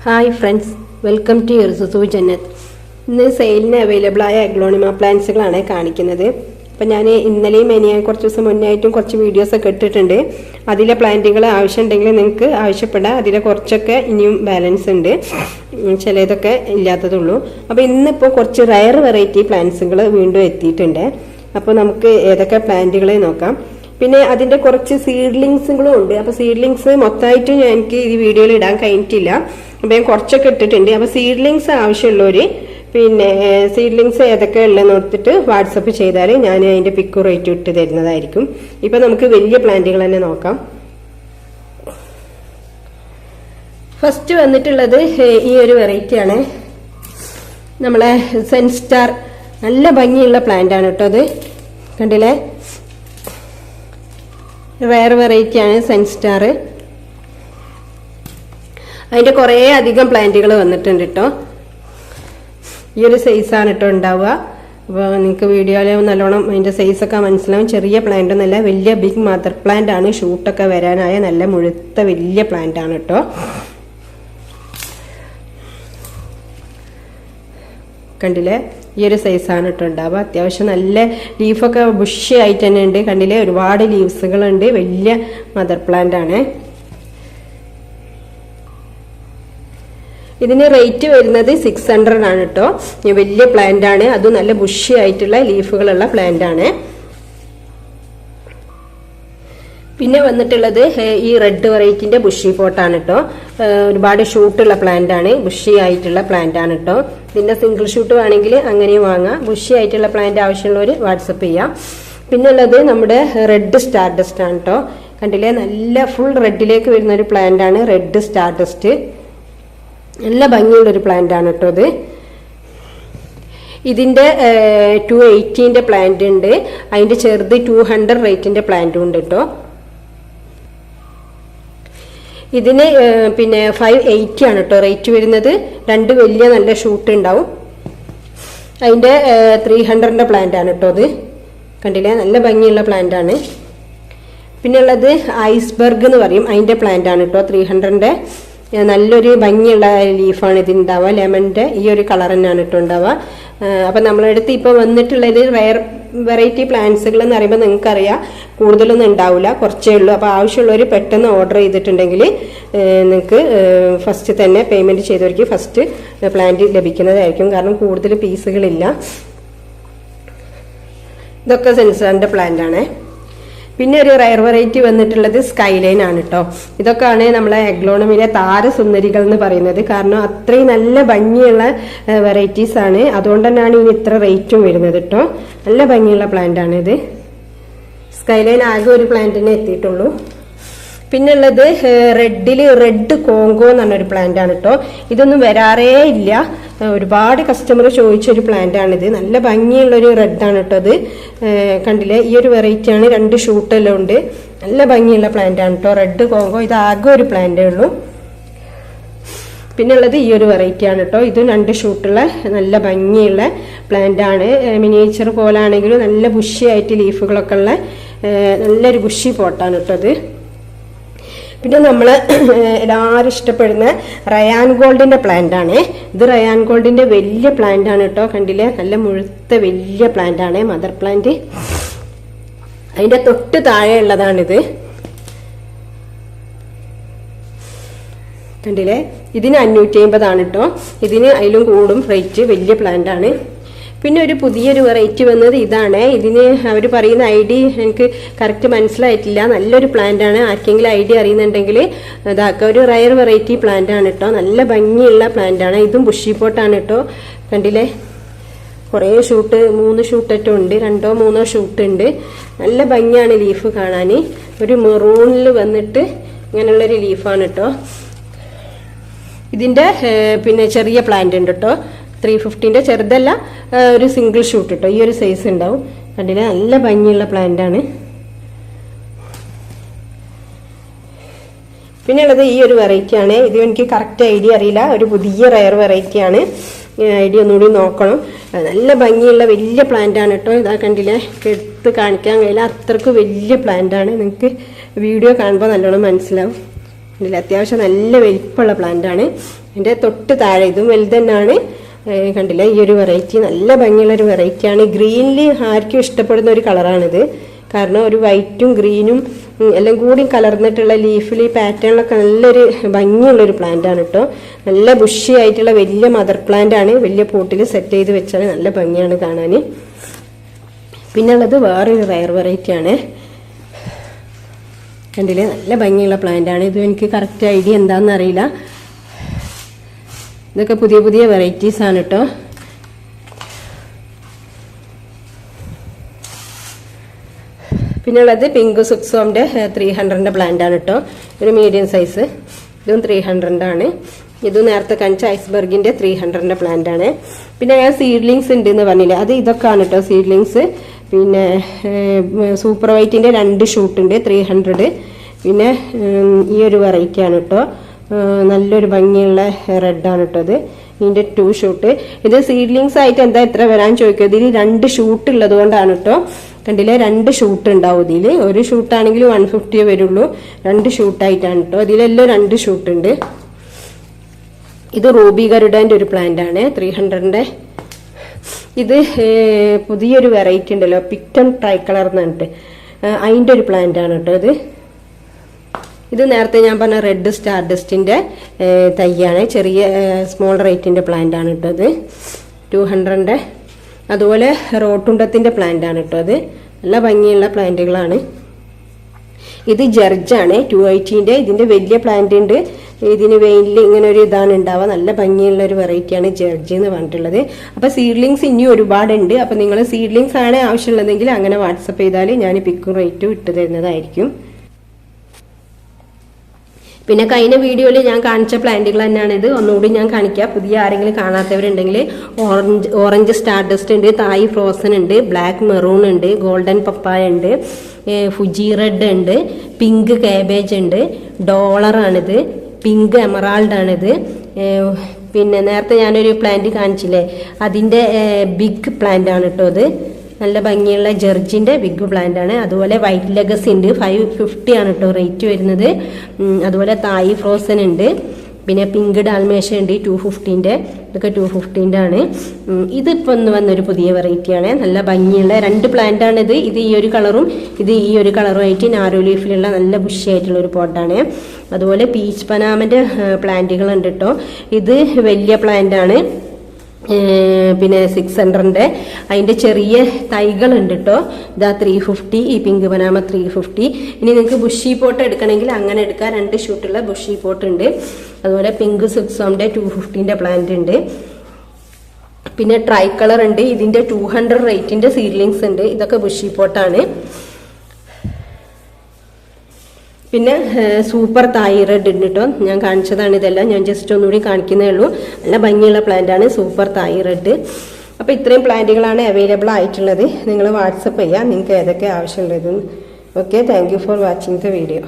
Hi friends, welcome to യുർസുസു ജന്നത്ത്. ഇന്ന് സെയിലിന് അവൈലബിൾ ആയ അഗ്ലോണിമ പ്ലാന്റ്സുകളാണ് കാണിക്കുന്നത്. അപ്പം ഞാൻ ഇന്നലെയും കുറച്ച് ദിവസം മുന്നായിട്ടും കുറച്ച് വീഡിയോസൊക്കെ ഇട്ടിട്ടുണ്ട്. അതിലെ പ്ലാന്റുകൾ ആവശ്യമുണ്ടെങ്കിൽ നിങ്ങൾക്ക് ആവശ്യപ്പെടാം. അതിലെ കുറച്ചൊക്കെ ഇനിയും ബാലൻസ് ഉണ്ട്, ചിലതൊക്കെ ഇല്ലാത്തതുള്ളൂ. അപ്പോൾ ഇന്നിപ്പോൾ കുറച്ച് റയർ വെറൈറ്റി പ്ലാന്റ്സുകൾ വീണ്ടും എത്തിയിട്ടുണ്ട്. അപ്പോൾ നമുക്ക് ഏതൊക്കെ പ്ലാന്റുകൾ നോക്കാം. പിന്നെ അതിൻ്റെ കുറച്ച് സീഡ്ലിങ്സുകളും ഉണ്ട്. അപ്പോൾ സീഡ്ലിങ്സ് മൊത്തമായിട്ട് എനിക്ക് ഈ വീഡിയോയിൽ ഇടാൻ കഴിഞ്ഞിട്ടില്ല. അപ്പോൾ ഞാൻ കുറച്ചൊക്കെ ഇട്ടിട്ടുണ്ട്. അപ്പോൾ സീഡ്ലിങ്സ് ആവശ്യമുള്ളവർ പിന്നെ സീഡ്ലിങ്സ് ഏതൊക്കെ ഉള്ളതെന്ന് ഓർത്തിട്ട് വാട്സപ്പ് ചെയ്താൽ ഞാൻ അതിൻ്റെ പിക്ക് റേറ്റ് ഇട്ട് തരുന്നതായിരിക്കും. ഇപ്പം നമുക്ക് വലിയ പ്ലാന്റുകൾ തന്നെ നോക്കാം. ഫസ്റ്റ് വന്നിട്ടുള്ളത് ഈ ഒരു വെറൈറ്റിയാണ്, നമ്മളെ സെൻസ്റ്റാർ. നല്ല ഭംഗിയുള്ള പ്ലാന്റ് ആണ് കേട്ടോ. അത് കണ്ടില്ലേ, റയർ വെറൈറ്റിയാണ് സെൻസ്റ്റാർ. അതിൻ്റെ കുറേ അധികം പ്ലാന്റുകൾ വന്നിട്ടുണ്ട് കേട്ടോ. ഈ ഒരു സൈസാണ് കേട്ടോ ഉണ്ടാവുക. അപ്പോൾ നിങ്ങൾക്ക് വീഡിയോയിൽ നല്ലോണം അതിൻ്റെ സൈസൊക്കെ മനസ്സിലാവും. ചെറിയ പ്ലാന്റ് ഒന്നല്ല, വലിയ ബിഗ് മദർ പ്ലാന്റ് ആണ്. ഷൂട്ടൊക്കെ വരാനായ നല്ല മുഴുത്ത വലിയ പ്ലാന്റ് ആണ് കേട്ടോ. കണ്ടില്ലേ, ഈ ഒരു സൈസാണ് കേട്ടോ ഉണ്ടാവുക. അത്യാവശ്യം നല്ല ലീഫൊക്കെ ബുഷി ആയിട്ട് തന്നെ ഉണ്ട്. കണ്ടില്ലേ, ഒരുപാട് ലീവ്സുകളുണ്ട്. വലിയ മദർ പ്ലാന്റ് ആണ്. ഇതിന് റേറ്റ് വരുന്നത് 600 ആണ് കേട്ടോ. വലിയ പ്ലാന്റ് ആണ്, അതും നല്ല ബുഷി ആയിട്ടുള്ള ലീഫുകളുള്ള പ്ലാന്റ് ആണ്. പിന്നെ വന്നിട്ടുള്ളത് ഈ റെഡ് വെറൈറ്റിന്റെ ബുഷി പോട്ടാണ് കേട്ടോ. ഒരുപാട് ഷൂട്ടുള്ള പ്ലാന്റ് ആണ്, ബുഷി ആയിട്ടുള്ള പ്ലാന്റ് ആണ് കേട്ടോ. ഇതിന്റെ സിംഗിൾ ഷൂട്ട് വേണമെങ്കിൽ അങ്ങനെയും വാങ്ങാം. ബുഷി ആയിട്ടുള്ള പ്ലാന്റ് ആവശ്യമുള്ളവർ വാട്സപ്പ് ചെയ്യാം. പിന്നെ ഉള്ളത് നമ്മുടെ റെഡ് സ്റ്റാർ ഡസ്റ്റ് ആണ് കേട്ടോ. കണ്ടില്ലേ, നല്ല ഫുൾ റെഡിലേക്ക് വരുന്ന ഒരു പ്ലാന്റ് ആണ് റെഡ് സ്റ്റാർ ഡസ്റ്റ്. നല്ല ഭംഗിയുള്ളൊരു പ്ലാന്റ് ആണ് കേട്ടോ ഇത്. ഇതിന്റെ 280 പ്ലാന്റ് ഉണ്ട്. അതിന്റെ ചെറുത് 200 റേറ്റിന്റെ പ്ലാന്റും ഉണ്ട് കേട്ടോ. ഇതിന് പിന്നെ 580 ആണ് കേട്ടോ റേറ്റ് വരുന്നത്. രണ്ട് വലിയ നല്ല ഷൂട്ട് ഉണ്ടാവും. അതിന്റെ 300ന്റെ പ്ലാന്റ് ആണ് കേട്ടോ ഇത്. കണ്ടില്ലേ, നല്ല ഭംഗിയുള്ള പ്ലാന്റ് ആണ്. പിന്നെ ഉള്ളത് ഐസ്ബർഗ് എന്ന് പറയും, അതിന്റെ പ്ലാന്റ് ആണ് കേട്ടോ. 300ന്റെ നല്ലൊരു ഭംഗിയുള്ള ലീഫാണ് ഇതിനുണ്ടാവുക. ലെമണിന്റെ ഈ ഒരു കളർ തന്നെയാണ് കേട്ടോ ഉണ്ടാവുക. അപ്പം നമ്മളടുത്ത് ഇപ്പോൾ വന്നിട്ടുള്ളത് റയർ വെറൈറ്റി പ്ലാന്റ്സുകൾ എന്ന് പറയുമ്പോൾ നിങ്ങൾക്കറിയാം കൂടുതലൊന്നും ഉണ്ടാവില്ല, കുറച്ചേ ഉള്ളൂ. അപ്പോൾ ആവശ്യമുള്ളവർ പെട്ടെന്ന് ഓർഡർ ചെയ്തിട്ടുണ്ടെങ്കിൽ നിങ്ങൾക്ക് ഫസ്റ്റ് തന്നെ പേയ്മെന്റ് ചെയ്തവർക്ക് ഫസ്റ്റ് പ്ലാന്റ് ലഭിക്കുന്നതായിരിക്കും. കാരണം കൂടുതൽ പീസുകളില്ല. ഇതൊക്കെ സെൻസാറിന്റെ പ്ലാന്റ് ആണ്. പിന്നെ ഒരു റയർ വെറൈറ്റി വന്നിട്ടുള്ളത് സ്കൈലൈൻ ആണ് കേട്ടോ. ഇതൊക്കെയാണ് നമ്മളെ അഗ്ലോണമിലെ താരസുന്ദരികൾ എന്ന് പറയുന്നത്. കാരണം അത്രയും നല്ല ഭംഗിയുള്ള വെറൈറ്റീസ് ആണ്. അതുകൊണ്ട് തന്നെയാണ് ഇനി ഇത്ര റേറ്റും വരുന്നത് കേട്ടോ. നല്ല ഭംഗിയുള്ള പ്ലാന്റ് ആണ് ഇത്. സ്കൈലൈൻ ആകെ ഒരു പ്ലാന്റിനെ എത്തിയിട്ടുള്ളൂ. പിന്നെ ഉള്ളത് റെഡില് റെഡ് കോങ്കോ എന്ന് പറഞ്ഞൊരു പ്ലാന്റ് ആണ് കേട്ടോ. ഇതൊന്നും വരാറേ ഇല്ല, ഒരുപാട് കസ്റ്റമർ ചോദിച്ചൊരു പ്ലാന്റ് ആണിത്. നല്ല ഭംഗിയുള്ളൊരു റെഡ് ആണ് കേട്ടോ ഇത്. കണ്ടില്ലേ, ഈ ഒരു വെറൈറ്റി ആണ്. 2 ഷൂട്ടെല്ലാം ഉണ്ട്. നല്ല ഭംഗിയുള്ള പ്ലാന്റ് ആണ് കേട്ടോ റെഡ് കോങ്കോ. ഇത് ആകെ ഒരു പ്ലാന്റേ ഉള്ളൂ. പിന്നെ ഉള്ളത് ഈ ഒരു വെറൈറ്റി ആണ് കേട്ടോ. ഇതും 2 ഷൂട്ടുള്ള നല്ല ഭംഗിയുള്ള പ്ലാന്റ് ആണ്. മിനിയേച്ചർ പോലാണെങ്കിലും നല്ല ബുഷി ആയിട്ട് ലീഫുകളൊക്കെ ഉള്ള നല്ലൊരു ബുഷി പോട്ടാണ് കേട്ടോ ഇത്. പിന്നെ നമ്മൾ എല്ലാവരും ഇഷ്ടപ്പെടുന്ന റയാൻ ഗോൾഡിന്റെ പ്ലാന്റ് ആണ് ഇത്. റയാൻ ഗോൾഡിന്റെ വലിയ പ്ലാന്റ് ആണ് കേട്ടോ. കണ്ടില്ലേ, നല്ല മുഴുത്ത വലിയ പ്ലാന്റ് ആണ്, മദർ പ്ലാന്റ്. അതിന്റെ തൊട്ട് താഴെ ഉള്ളതാണിത്. കണ്ടില്ലേ, ഇതിന് 550 ആണ് കേട്ടോ. ഇതിന് അതിലും കൂടും റേറ്റ്. വലിയ പ്ലാന്റ് ആണ്. പിന്നെ ഒരു പുതിയൊരു വെറൈറ്റി വന്നത് ഇതാണ്. ഇതിന് അവർ പറയുന്ന ID എനിക്ക് കറക്റ്റ് മനസ്സിലായിട്ടില്ല. നല്ലൊരു പ്ലാന്റ് ആണ്. ആർക്കെങ്കിലും ID അറിയുന്നുണ്ടെങ്കിൽ ഇതാക്കുക. ഒരു റയർ വെറൈറ്റി പ്ലാന്റ് ആണ് കേട്ടോ. നല്ല ഭംഗിയുള്ള പ്ലാന്റ് ആണ്. ഇതും ബുഷി പോട്ടാണ് കേട്ടോ. കണ്ടില്ലേ, കുറേ ഷൂട്ട്, 3 ഷൂട്ടൊക്കെ ഉണ്ട്, 2 or 3 ഷൂട്ട് ഉണ്ട്. നല്ല ഭംഗിയാണ് ലീഫ് കാണാൻ. ഒരു മെറൂണിൽ വന്നിട്ട് ഇങ്ങനെയുള്ളൊരു ലീഫാണ് കേട്ടോ. ഇതിന്റെ പിന്നെ ചെറിയ പ്ലാന്റ് ഉണ്ട് കേട്ടോ. 350ന്റെ ചെറുതല്ല, ഒരു സിംഗിൾ ഷൂട്ട് കേട്ടോ. ഈ ഒരു സൈസ് ഉണ്ടാവും. കണ്ടില്ലേ, നല്ല ഭംഗിയുള്ള പ്ലാന്റ് ആണ്. പിന്നെ ഉള്ളത് ഈ ഒരു വെറൈറ്റി ആണ്. ഇത് എനിക്ക് കറക്റ്റ് ഐഡിയ അറിയില്ല, ഒരു പുതിയ റയർ വെറൈറ്റി ആണ്. ഐഡിയ ഒന്നുകൂടി നോക്കണം. നല്ല ഭംഗിയുള്ള വലിയ പ്ലാന്റ് ആണ് കേട്ടോ. ഇതാ കണ്ടില്ലേ, എടുത്ത് കാണിക്കാൻ കഴിയില്ല, അത്രക്ക് വലിയ പ്ലാന്റ് ആണ്. നിങ്ങൾക്ക് വീഡിയോ കാണുമ്പോൾ നല്ലോണം മനസ്സിലാവും. ഇതിൽ അത്യാവശ്യം നല്ല വലിപ്പമുള്ള പ്ലാന്റ് ആണ്. എൻ്റെ തൊട്ട് താഴെ ഇതും വലുത് തന്നെയാണ്. കണ്ടില്ല, ഈ ഒരു വെറൈറ്റി നല്ല ഭംഗിയുള്ള ഒരു വെറൈറ്റിയാണ്. ഗ്രീനിൽ ആർക്കും ഇഷ്ടപ്പെടുന്ന ഒരു കളറാണിത്. കാരണം ഒരു വൈറ്റും ഗ്രീനും എല്ലാം കൂടി കലർന്നിട്ടുള്ള ലീഫിൽ ഈ പാറ്റേണിലൊക്കെ നല്ലൊരു ഭംഗിയുള്ളൊരു പ്ലാന്റ് ആണ് കേട്ടോ. നല്ല ബുഷി ആയിട്ടുള്ള വലിയ മദർ പ്ലാന്റ് ആണ്. വലിയ പോട്ടിൽ സെറ്റ് ചെയ്ത് വെച്ചാൽ നല്ല ഭംഗിയാണ് കാണാൻ. പിന്നെ ഉള്ളത് വേറൊരു റയർ വെറൈറ്റി ആണ്. കണ്ടില്ലേ, നല്ല ഭംഗിയുള്ള പ്ലാന്റ് ആണ്. ഇത് എനിക്ക് കറക്റ്റ് ഐഡിയ എന്താണെന്ന് അറിയില്ല. ഇതൊക്കെ പുതിയ പുതിയ വെറൈറ്റീസ് ആണ് കേട്ടോ. പിന്നെ ഉള്ളത് പിങ്ക് സുക്സോമിൻ്റെ 300 പ്ലാന്റ് ആണ് കേട്ടോ. ഒരു മീഡിയം സൈസ്. ഇതും 300 ആണ്. ഇത് നേരത്തെ കാണിച്ച ഐസ്ബർഗിന്റെ 300 പ്ലാന്റ് ആണ്. പിന്നെ ഞാൻ സീഡ്ലിങ്സ് ഉണ്ട് എന്ന് പറഞ്ഞില്ലേ, അത് ഇതൊക്കെയാണ് കേട്ടോ സീഡ്ലിങ്സ്. പിന്നെ സൂപ്പർ വൈറ്റിന്റെ 2 ഷൂട്ട് ഉണ്ട് 300. പിന്നെ ഈ ഒരു വെറൈറ്റി ആണ് കേട്ടോ. നല്ലൊരു ഭംഗിയുള്ള റെഡ് ആണ് കേട്ടോ. ഇത് ഇതിന്റെ 2 ഷൂട്ട്. ഇത് സീഡ്ലിങ്സ് ആയിട്ട് എന്താ ഇത്ര വരാൻ ചോദിക്കും. ഇതിൽ 2 ഷൂട്ട് ഉള്ളത് കൊണ്ടാണ് കേട്ടോ. കണ്ടില്ലേ, 2 ഷൂട്ട് ഉണ്ടാവും ഇതിൽ. ഒരു ഷൂട്ടാണെങ്കിൽ 150 വരുള്ളൂ. 2 ഷൂട്ടായിട്ടാണ് കേട്ടോ. ഇതിലെല്ലാം 2 ഷൂട്ട് ഉണ്ട്. ഇത് റൂബി ഗരുഡന്റെ ഒരു പ്ലാന്റ് ആണ് 300ന്റെ. ഇത് പുതിയൊരു വെറൈറ്റി ഉണ്ടല്ലോ, പിക്ടൺ ട്രൈ കളർ എന്ന് പറഞ്ഞിട്ട്, അതിൻ്റെ ഒരു പ്ലാന്റ് ആണ് കേട്ടോ. ഇത് നേരത്തെ ഞാൻ പറഞ്ഞ റെഡ് സ്റ്റാർഡസ്റ്റിന്റെ തൈയാണ്. ചെറിയ സ്മോൾ റേറ്റിന്റെ പ്ലാന്റ് ആണ് കേട്ടോ. ഇത് 200ന്റെ. അതുപോലെ റോട്ടുണ്ടത്തിന്റെ പ്ലാന്റ് ആണ് കേട്ടോ. അത് നല്ല ഭംഗിയുള്ള പ്ലാന്റുകളാണ്. ഇത് ജർജാണ് 280ന്റെ. ഇതിന്റെ വലിയ പ്ലാന്റ് ഉണ്ട്. ഇതിന് വെയിലിൽ ഇങ്ങനെ ഒരു ഇതാണ് ഉണ്ടാവുക. നല്ല ഭംഗിയുള്ള ഒരു വെറൈറ്റിയാണ് ജർജ് എന്ന് പറഞ്ഞിട്ടുള്ളത്. അപ്പൊ സീഡ്ലിങ്സ് ഇനിയും ഒരുപാടുണ്ട്. അപ്പൊ നിങ്ങൾ സീഡ്ലിങ്സ് ആണ് ആവശ്യമുള്ളതെങ്കിൽ അങ്ങനെ വാട്സപ്പ് ചെയ്താൽ ഞാൻ പിക്കും റേറ്റും ഇട്ട് തരുന്നതായിരിക്കും. പിന്നെ കഴിഞ്ഞ വീഡിയോയിൽ ഞാൻ കാണിച്ച പ്ലാന്റുകൾ തന്നെയാണ് ഇത്. ഒന്നുകൂടി ഞാൻ കാണിക്കാം. പുതിയ ആരെങ്കിലും കാണാത്തവരുണ്ടെങ്കിൽ ഓറഞ്ച് സ്റ്റാർഡസ്റ്റ് ഉണ്ട്, തായ് ഫ്രോസൺ ഉണ്ട്, ബ്ലാക്ക് മെറൂൺ ഉണ്ട്, ഗോൾഡൻ പപ്പായ ഉണ്ട്, ഫുജി റെഡ് ഉണ്ട്, പിങ്ക് കാബേജ് ഉണ്ട്, ഡോളറാണിത്, പിങ്ക് എമറാൾഡ് ആണിത്. പിന്നെ നേരത്തെ ഞാനൊരു പ്ലാന്റ് കാണിച്ചില്ലേ, അതിൻ്റെ ബിഗ് പ്ലാന്റ് ആണ് കേട്ടോ. അത് നല്ല ഭംഗിയുള്ള ജർജിന്റെ ബിഗ് പ്ലാന്റ് ആണ്. അതുപോലെ വൈറ്റ് ലെഗസി ഉണ്ട്, 550 ആണ് കേട്ടോ റേറ്റ് വരുന്നത്. അതുപോലെ തായ് ഫ്രോസൺ ഉണ്ട്. പിന്നെ പിങ്ക് ഡാൽമേഷ ഉണ്ട് 250ന്റെ. ഇതൊക്കെ 250ന്റെ ആണ്. ഇതിപ്പോൾ ഒന്ന് വന്നൊരു പുതിയ വെറൈറ്റിയാണ്. നല്ല ഭംഗിയുള്ള 2 പ്ലാന്റ് ആണ് ഇത്. ഇത് ഈ ഒരു കളറും ഇത് ഈ ഒരു കളറും ആയിട്ട് നാരോ ലീഫിലുള്ള നല്ല ബുഷിയായിട്ടുള്ള ഒരു പോട്ടാണ്. അതുപോലെ പീച്ച് പനാമന്റെ പ്ലാന്റുകൾ ഉണ്ട് കേട്ടോ. ഇത് വലിയ പ്ലാന്റ് ആണ്. പിന്നെ 600ന്റെ അതിന്റെ ചെറിയ തൈകൾ ഉണ്ട് കേട്ടോ. ഇതാ 350. ഈ പിങ്ക് പനാമ 350. ഇനി നിങ്ങൾക്ക് ബുഷി പോട്ട് എടുക്കണമെങ്കിൽ അങ്ങനെ എടുക്കാം. 2 ഷൂട്ടുള്ള ബുഷി പോട്ട് ഉണ്ട്. അതുപോലെ പിങ്ക് സുക്സോമിന്റെ 250ന്റെ പ്ലാന്റ് ഉണ്ട്. പിന്നെ ട്രൈ കളർ ഉണ്ട്. ഇതിന്റെ 200 റേറ്റിന്റെ സീഡ്ലിങ്സ് ഉണ്ട്. ഇതൊക്കെ ബുഷി പോട്ടാണ്. പിന്നെ സൂപ്പർ തായ് റെഡ് ഉണ്ട് കേട്ടോ. ഞാൻ കാണിച്ചതാണ് ഇതെല്ലാം. ഞാൻ ജസ്റ്റ് ഒന്നുകൂടി കാണിക്കുന്നേ ഉള്ളൂ. നല്ല ഭംഗിയുള്ള പ്ലാന്റ് ആണ് സൂപ്പർ തായ് റെഡ്. അപ്പോൾ ഇത്രയും പ്ലാന്റുകളാണ് അവൈലബിൾ ആയിട്ടുള്ളത്. നിങ്ങൾ വാട്സപ്പ് ചെയ്യുക നിങ്ങൾക്ക് ഏതൊക്കെ ആവശ്യമുള്ളത്. Okay, thank you for watching the video.